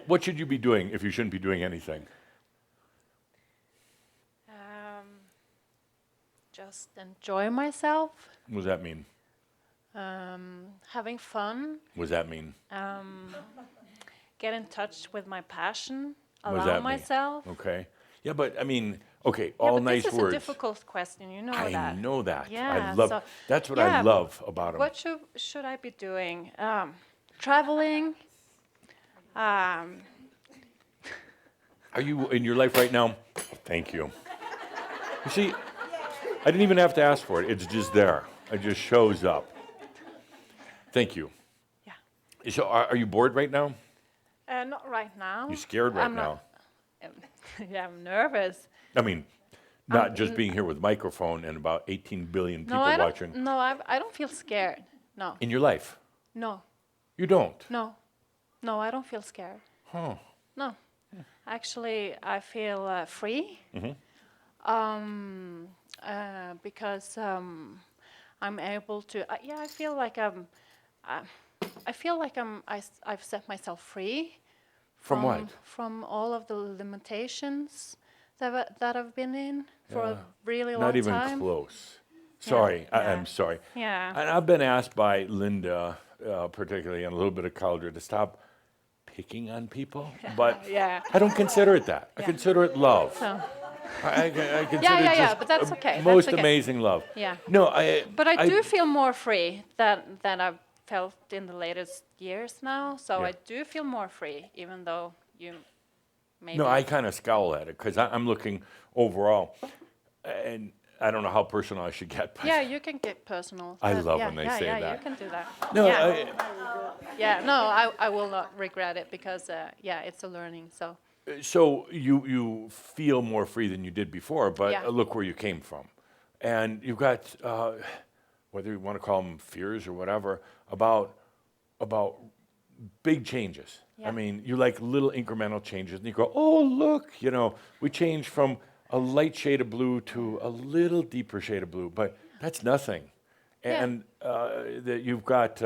What should you be doing if you shouldn't be doing anything? Just enjoy myself, What does that mean? having fun, What does that mean? get in touch with my passion, What does allow that mean? myself. Okay. Yeah, but I mean, okay, Yeah, all but nice this is words. a difficult question, you know I that. know that. Yeah, I love. so That's what I love about them. what should I be doing? Traveling. Um, Are you in your life right now? Thank you. You see, I didn't even have to ask for it. It's just there. It just shows up. Thank you. yeah. So, are you bored right now? Not right now. You scared right I'm now? not, yeah, I'm nervous. I mean, not just being here with microphone and about 18 billion people No, I don't. watching. No, I don't feel scared. No, In your life, no, you don't. no, no. I don't feel scared. Huh. No, actually, I feel free. Because I'm able to. Yeah, I feel like I've set myself free From what? From all of the limitations that I've been in for a really long Not even time. close. Sorry, Yeah. I'm sorry. Yeah. And I've been asked by Linda, particularly, and a little bit of Caldra, to stop picking on people, but Yeah. I don't consider it that. I consider it love. So, I consider yeah, it just but that's okay. That's most okay. amazing love. Yeah. No, But I do feel more free than I've felt in the latest years now. So Yeah. I do feel more free, even though you maybe. No, I kind of scowl at it because I'm looking overall, and I don't know how personal I should get. But Yeah, you can get personal. I But love yeah, when they yeah, say yeah, that. you can do that. No, yeah. Yeah, no, I will not regret it because yeah, it's a learning. So so you feel more free than you did before, but Yeah. look where you came from, and you've got whether you want to call them fears or whatever about big changes. I Yeah. mean, you like little incremental changes, and you go, oh look, we changed from a light shade of blue to a little deeper shade of blue, but that's nothing, Yeah. and that you've got.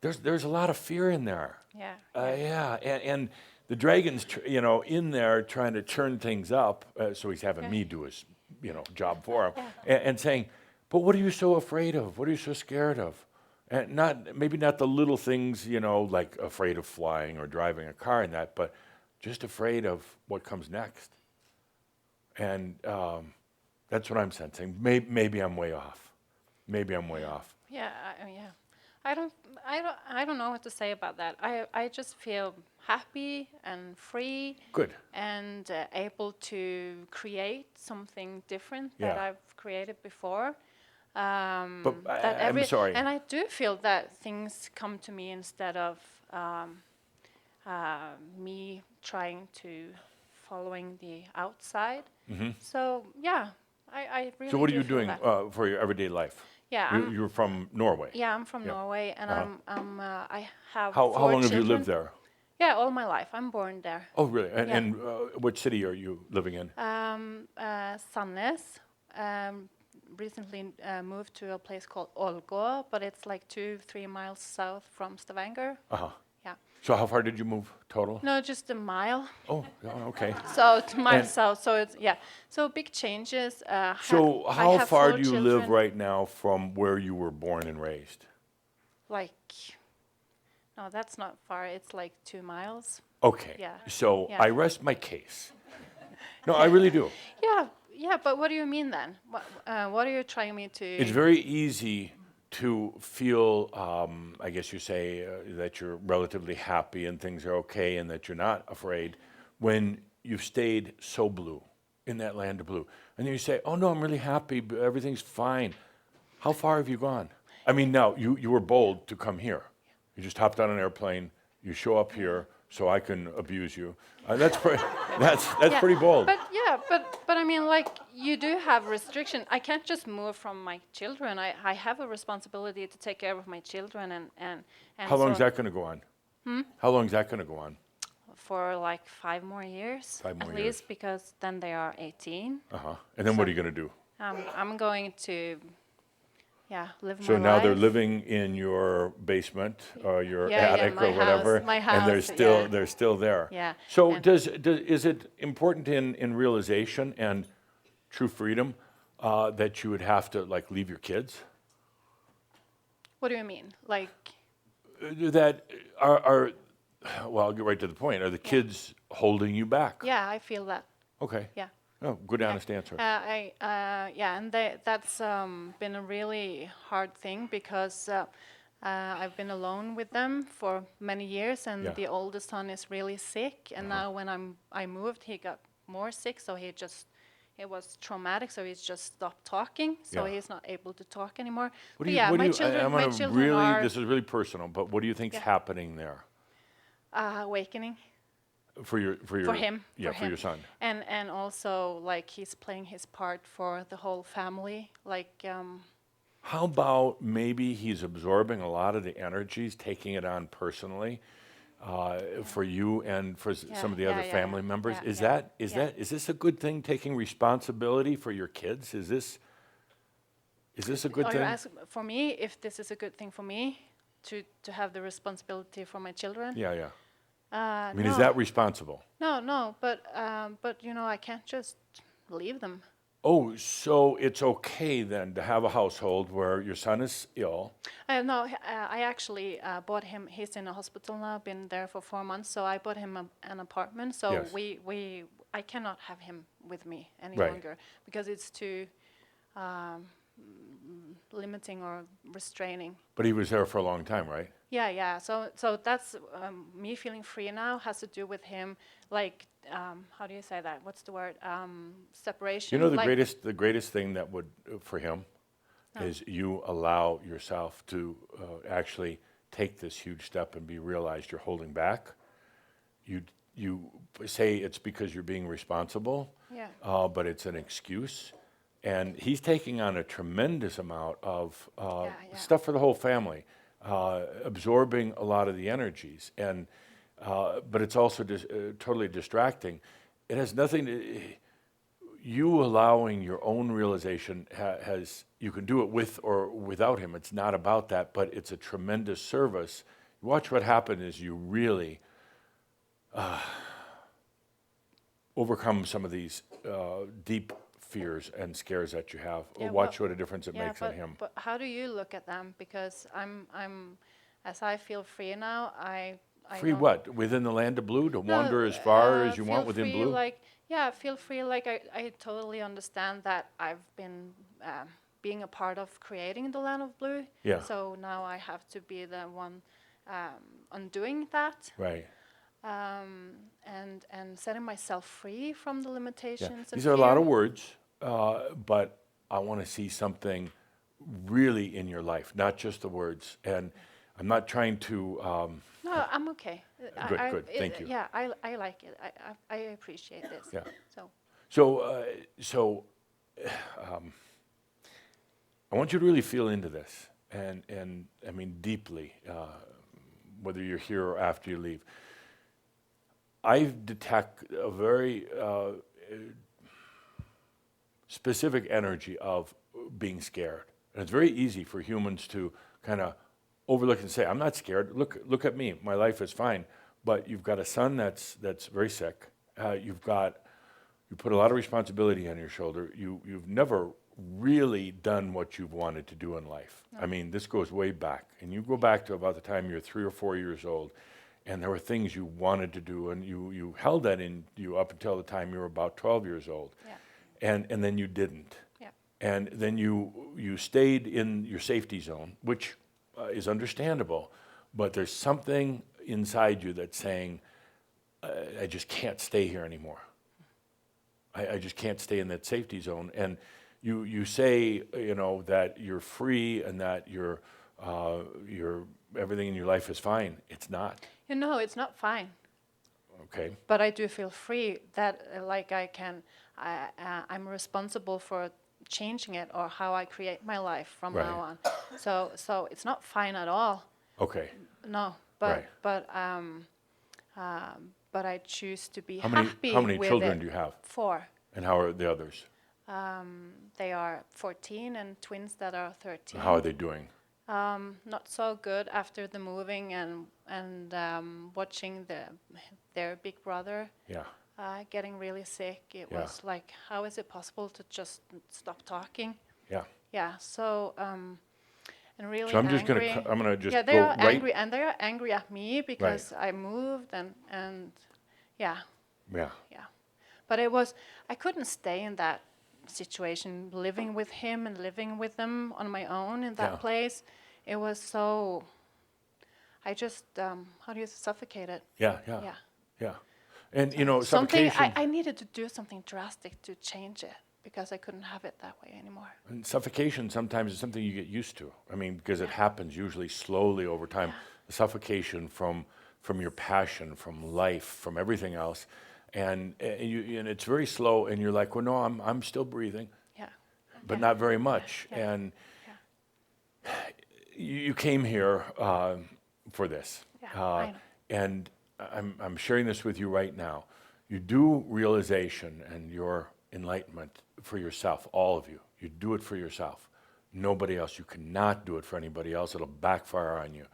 There's a lot of fear in there. yeah, Yeah, and the dragon's, in there trying to turn things up. So he's having me do his, job for him, and saying, "But what are you so afraid of? What are you so scared of?" And maybe not the little things, like afraid of flying or driving a car and that, but just afraid of what comes next. And that's what I'm sensing. Maybe I'm way off. Maybe I'm way off. yeah, yeah. I don't know what to say about that. I just feel happy and free. Good. And able to create something different Yeah. that I've created before. But That I'm sorry. And I do feel that things come to me instead of me trying to following the outside. So yeah, I really. So what are do you feel doing that. For your everyday life? Yeah, You're from Norway. yeah, I'm from Yeah. Norway, and I have How 4 long have you children. lived there? Yeah, all my life. I'm born there. Oh, really? And, Yeah. and what city are you living in? Sandnes. Recently moved to a place called Ålgård, but it's like 2-3 miles south from Stavanger. Uh-huh. Yeah. So how far did you move total? No, just a mile. Oh, yeah, okay. So 2 miles And- south. So it's so big changes. So I how have far 4 do you live children. right now from where you were born and raised? No, that's not far. It's like 2 miles. Okay. Yeah. So Yeah. I rest my case. No, I really do. Yeah, but what do you mean then? What are you trying me to? It's very easy to feel, I guess you say, that you're relatively happy and things are okay and that you're not afraid when you've stayed so blue in that land of blue. And then you say, oh no, I'm really happy, but everything's fine. How far have you gone? I mean, now, you were bold to come here. You just hopped on an airplane, you show up here so I can abuse you. That's pretty bold. But I mean, like, you do have restriction. I can't just move from my children. I have a responsibility to take care of my children and How long is that going to go on? How long is that going to go on? for like 5 more years 5 more at years. least, because then they are 18. Uh-huh. And then what are you going to do? I'm going to live my So now they're life. living in your basement or your Yeah, attic my or whatever, house, my and house, yeah. they're still there. Yeah, So and is it important in realization and true freedom that you would have to like leave your kids? what do you mean? Like, That are well, I'll get right to the point. Are the yeah, kids holding you back? yeah, I feel that. Okay. Yeah. Oh, good Yeah. honest answer. And that's been a really hard thing because I've been alone with them for many years, and Yeah. the oldest son is really sick. And now when I moved, he got more sick, so it was traumatic. So he's just stopped talking, so Yeah. he's not able to talk anymore. What do But you, yeah, what do my you, children, I'm my gonna children really, are this is really personal, but what do you think's yeah, happening there awakening. for your, For him, yeah, for for him. your son? And also like he's playing his part for the whole family. Like How about maybe he's absorbing a lot of the energies, taking it on personally for you and for some of the other family members? Is this a good thing? Taking responsibility for your kids? Is this a good Are you thing? asking for me if this is a good thing for me to have the responsibility for my children? Yeah, yeah. I mean, No, is that responsible? no, but you know I can't just leave them. Oh, so it's okay then to have a household where your son is ill. No, I actually bought him. He's in a hospital now. Been there for 4 months. So I bought him an apartment. So Yes. I cannot have him with me any Right. longer because it's too um, limiting or restraining. But he was there for a long time, right? Yeah. So that's me feeling free now has to do with him. Like, how do you say that? What's the word? Separation. You know, Like, the greatest thing that would for him is you allow yourself to actually take this huge step and be realized you're holding back. You say it's because you're being responsible, yeah. but it's an excuse. And he's taking on a tremendous amount of Yeah. stuff for the whole family, absorbing a lot of the energies, and but it's also totally distracting. It has nothing to you allowing your own realization has you can do it with or without him. It's not about that, but it's a tremendous service. Watch what happens is you really overcome some of these deep fears and scares that you have. Yeah, Watch well, what a difference it makes on him. But how do you look at them? Because as I feel free now, I Free don't- what? Within the land of blue to No, wander as far as you feel want within free, blue? Like, feel free. Like I totally understand that I've been being a part of creating the land of blue. Yeah. So now I have to be the one undoing that. Right. And setting myself free from the Yeah. limitations. These and are a lot fear. of words, but I want to see something really in your life, not just the words. And I'm not trying to. No, I'm okay. Good. Thank you. Yeah, I like it. I appreciate this. Yeah. So So, I want you to really feel into this, and I mean deeply, whether you're here or after you leave. I detect a very specific energy of being scared, and it's very easy for humans to kind of overlook and say, "I'm not scared. Look at me. My life is fine." But you've got a son that's very sick. You put a lot of responsibility on your shoulder. You've never really done what you've wanted to do in life. No. I mean, this goes way back, and you go back to about the time you're 3 or 4 years old, and there were things you wanted to do, and you held that in you up until the time you were about 12 years old, and then you didn't, and then you stayed in your safety zone, which is understandable, but there's something inside you that's saying, I just can't stay here anymore. I just can't stay in that safety zone. And you say, that you're free and that you're everything in your life is fine. It's not. It's not fine. Okay. But I do feel free that like I'm responsible for changing it or how I create my life from Right. now on. So it's not fine at all. Okay. No, Right. but I choose to be How happy many with children it. do you have? 4. And how are the others? They are 14 and twins that are 13. How are they doing? Not so good after the moving and watching their big brother Yeah. getting really sick. It Yeah. was like, how is it possible to just stop talking? Yeah. Yeah. So and really So I'm just angry. I'm gonna just Yeah, they go are right. angry, and they are angry at me because I moved and yeah. Yeah. Yeah. But I couldn't stay in that situation, living with him and living with them on my own in that Yeah. place. It was so, I just, how do you suffocate it? Yeah. Yeah. Yeah. Yeah. And you know, Something, suffocation. I needed to do something drastic to change it because I couldn't have it that way anymore. And suffocation sometimes is something you get used to. I mean, because it happens usually slowly over time. Yeah. The suffocation from your passion, from life, from everything else, and it's very slow. And you're like, well, no, I'm still breathing, Yeah. but Yeah. not very much. Yeah. And you came here for this, Yeah, I know. and I'm sharing this with you right now. You do realization and your enlightenment for yourself, all of you. You do it for yourself. Nobody else. You cannot do it for anybody else. It'll backfire on you.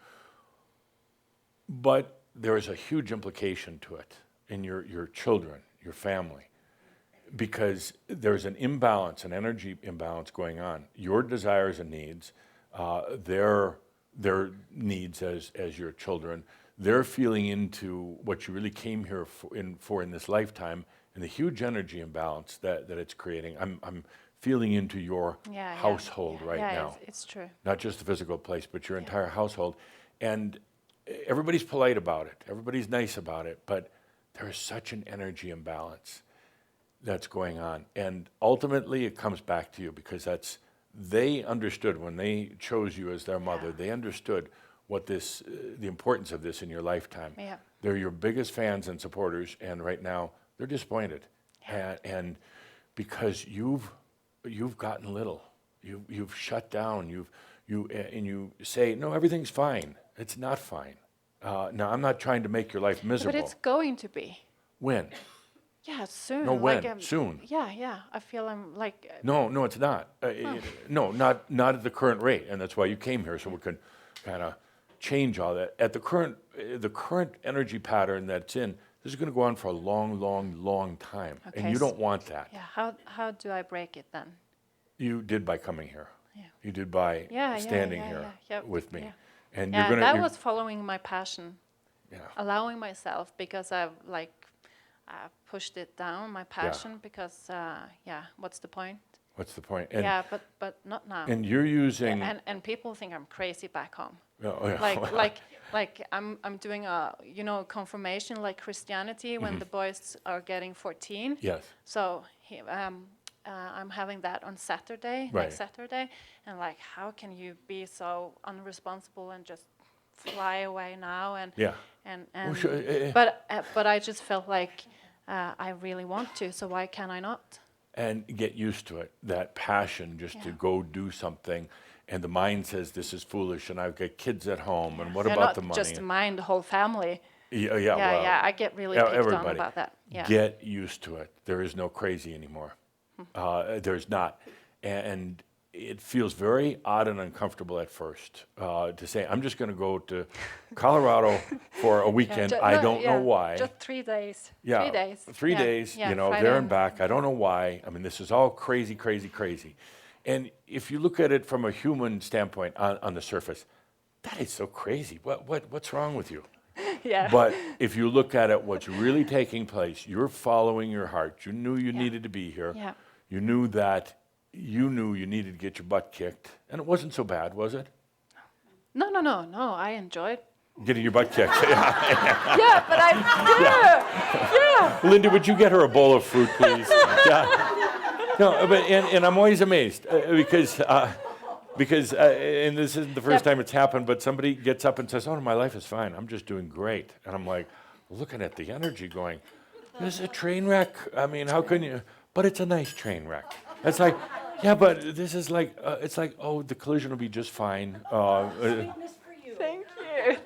But there is a huge implication to it in your children, your family, because there's an imbalance, an energy imbalance going on. Your desires and needs, their needs as your children, they're feeling into what you really came here for in this lifetime, and the huge energy imbalance that it's creating. I'm feeling into your household right now. It's true. Not just the physical place, but your entire household. And everybody's polite about it. Everybody's nice about it. But there is such an energy imbalance that's going on. And ultimately, it comes back to you because they understood when they chose you as their mother, they understood what the importance of this in your lifetime. Yeah. They're your biggest fans and supporters. And right now, they're disappointed. Yeah. And because you've gotten little. You've shut down. You say, no, everything's fine. It's not fine. Now, I'm not trying to make your life miserable. But it's going to be. When? Yeah, soon. No, when? Like, Soon. Yeah. I feel I'm like. No, it's not. No, not at the current rate, and that's why you came here, so we can kind of change all that. At the current energy pattern that's in, this is going to go on for a long time, Okay, and you don't want that. Yeah. How do I break it then? You did by coming here. Yeah. You did by standing here with me. Yeah. And Yeah, you're that gonna was following my passion, allowing myself because I pushed it down, my passion, because what's the point? What's the point? But not now. And you're using And people think I'm crazy back home. Oh, yeah. Like I'm doing a confirmation like Christianity when the boys are getting 14. Yes. So I'm having that on Saturday, Right. next Saturday, and like, how can you be so unresponsible and just fly away now? And Yeah. and Well, sure, but I just felt like I really want to, so why can I not? And get used to it. That passion just to go do something, and the mind says this is foolish, and I've got kids at home, and what Yeah, about not the money? just mine, the whole family. Yeah. Yeah, I get really picked on everybody. about that. Yeah. Get used to it. There is no crazy anymore. There's not. And it feels very odd and uncomfortable at first to say, I'm just going to go to Colorado for a weekend. I don't know why. Just 3 days. Yeah, 3 days. 3 days, Yeah, there Friday and back. I don't know why. I mean, this is all crazy. And if you look at it from a human standpoint on the surface, that is so crazy. What's wrong with you? Yeah. But if you look at it, what's really taking place, you're following your heart. You knew you needed to be here. Yeah. You knew that you needed to get your butt kicked. And it wasn't so bad, was it? No. I enjoyed. Getting your butt kicked. Yeah. Yeah, but yeah. Linda, would you get her a bowl of fruit, please? Yeah. No, but and I'm always amazed because and this isn't the first time it's happened, but somebody gets up and says, "Oh, my life is fine. I'm just doing great," and I'm like, looking at the energy, going, "This is a train wreck. I mean, how can you?" But it's a nice train wreck. It's like, yeah, but this is like, it's like, oh, the collision will be just fine.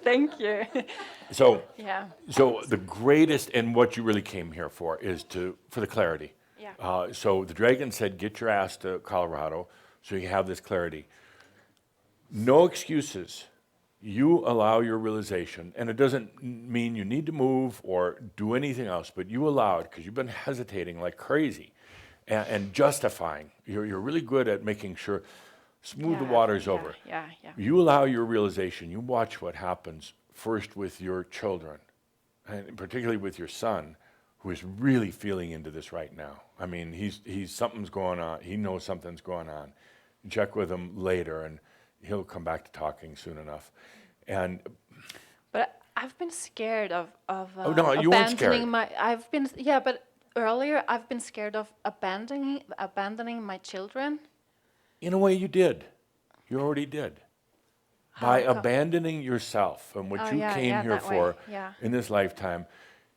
Thank you. So, Yeah. so the greatest and what you really came here for is for the clarity. Yeah. So the dragon said, get your ass to Colorado so you have this clarity. No excuses. You allow your realization, and it doesn't mean you need to move or do anything else, but you allow it because you've been hesitating like crazy and justifying. You're really good at making sure, smooth the waters over. Yeah. You allow your realization, you watch what happens first with your children, and particularly with your son, who is really feeling into this right now. I mean, he's something's going on. He knows something's going on. You check with him later, and he'll come back to talking soon enough. And But I've been scared of oh no, you weren't scared. but earlier I've been scared of abandoning my children. In a way, you did. You already did. By How co- abandoning yourself and what Oh, you yeah, came yeah, here that way, for yeah. in this lifetime,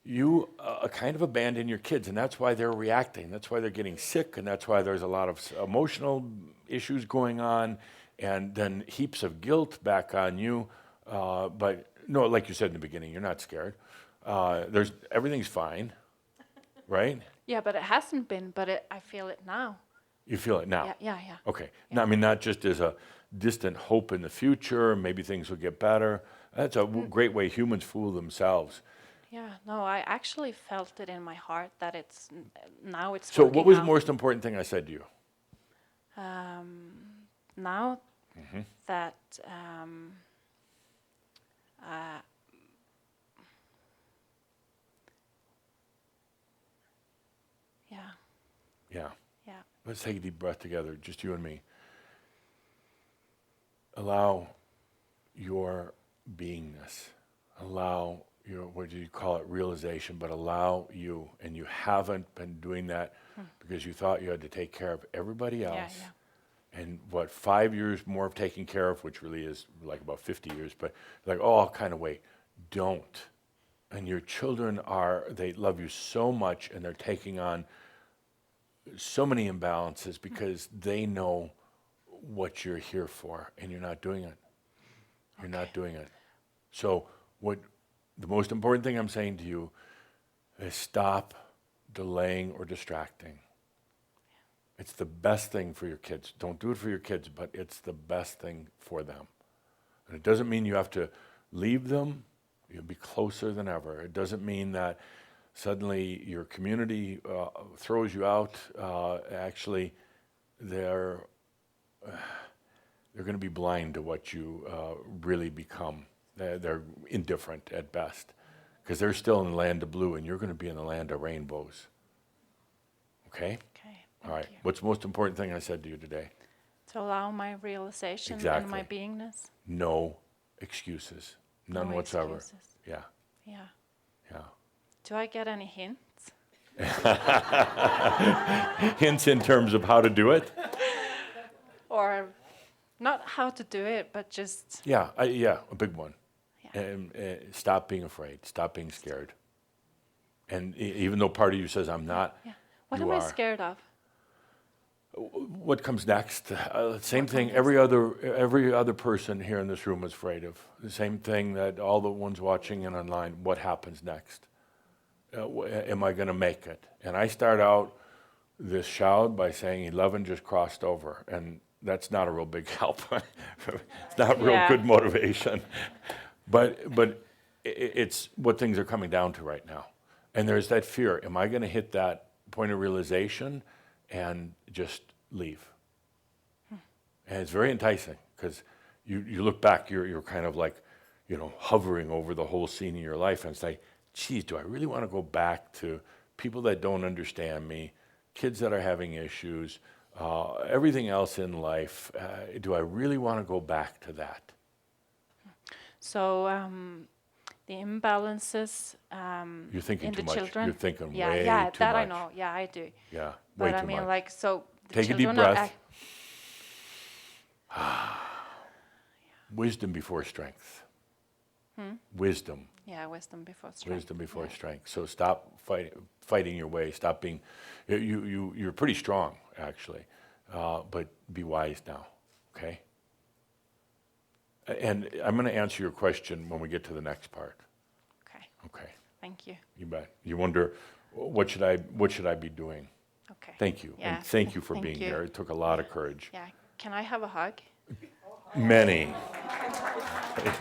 you kind of abandon your kids, and that's why they're reacting. That's why they're getting sick, and that's why there's a lot of emotional issues going on, and then heaps of guilt back on you. But no, like you said in the beginning, you're not scared. Everything's fine, right? Yeah, but it hasn't been. I feel it now. You feel it now. Yeah. Okay. Now, I mean, not just as a distant hope in the future, maybe things will get better. That's a great way humans fool themselves. Yeah. No, I actually felt it in my heart that now it's. So, what working was the out. most important thing I said to you? Now Mm-hmm. that yeah. Yeah. Yeah. Let's take a deep breath together, just you and me. Allow your beingness. Allow your, what do you call it, realization, but allow you. And you haven't been doing that because you thought you had to take care of everybody else. Yeah. And what, 5 years more of taking care of, which really is like about 50 years, but like, oh, I'll kind of wait. Don't. And your children they love you so much, and they're taking on so many imbalances because they know what you're here for, and you're not doing it. You're not doing it. So the most important thing I'm saying to you is stop delaying or distracting. It's the best thing for your kids. Don't do it for your kids, but it's the best thing for them. And it doesn't mean you have to leave them. You'll be closer than ever. It doesn't mean that suddenly your community throws you out. Actually, they're going to be blind to what you really become. They're indifferent at best because they're still in the land of blue, and you're going to be in the land of rainbows. Okay? Okay. All right. Thank you. What's the most important thing I said to you today? To allow my realization Exactly. and my beingness. No excuses. None No whatsoever. excuses. Yeah. Yeah. Yeah. Do I get any hints? Hints in terms of how to do it? Or not how to do it, but just Yeah, a big one. Yeah. And stop being afraid. Stop being scared. And even though part of you says I'm not, yeah. What you am I are. scared of? What comes next? Same What thing. comes Every other person here in this room is afraid of. The same thing that all the ones watching and online. What happens next? Am I going to make it? And I start out this shout by saying 11 just crossed over, and that's not a real big help. It's not real Yeah. good motivation. But it's what things are coming down to right now. And there's that fear. Am I going to hit that point of realization and just leave? And it's very enticing because you look back, you're kind of like, hovering over the whole scene in your life and say, geez, do I really want to go back to people that don't understand me, kids that are having issues, everything else in life? Do I really want to go back to that? So the imbalances You're thinking in too the much. children. You're thinking yeah, way yeah, too that much. I know. Yeah, I do. Yeah, way But too I mean, much. like, so the Take a deep children are breath. ac- Wisdom before strength. Wisdom. yeah, wisdom before strength. Wisdom before Yeah. strength. So stop fighting your way. Stop being. You're pretty strong, actually, but be wise now. Okay. And I'm going to answer your question when we get to the next part. Okay, Okay. thank you. You bet. You wonder what should I be doing? Okay. Thank you. Yeah. And thank you for Thank being you. here. It took a lot of courage. Yeah. Can I have a hug? Many. Thank you.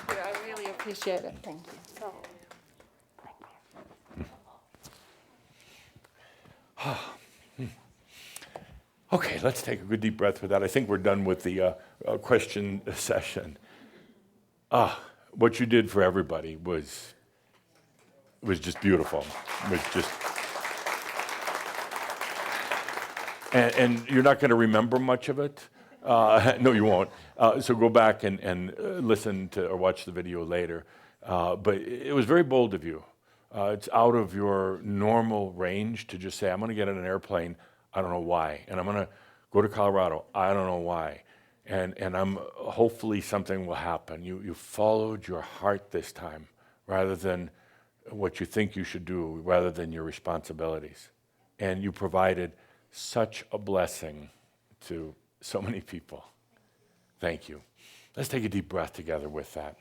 I really appreciate it. Thank you. So. Okay, let's take a good deep breath with that. I think we're done with the question session. What you did for everybody was just beautiful. Was just, and you're not going to remember much of it. No, you won't. So go back and listen to or watch the video later. But it was very bold of you. It's out of your normal range to just say, I'm going to get on an airplane, I don't know why, and I'm going to go to Colorado, I don't know why, and I'm hopefully something will happen. You followed your heart this time, rather than what you think you should do, rather than your responsibilities, and you provided such a blessing to so many people. Thank you. Let's take a deep breath together with that.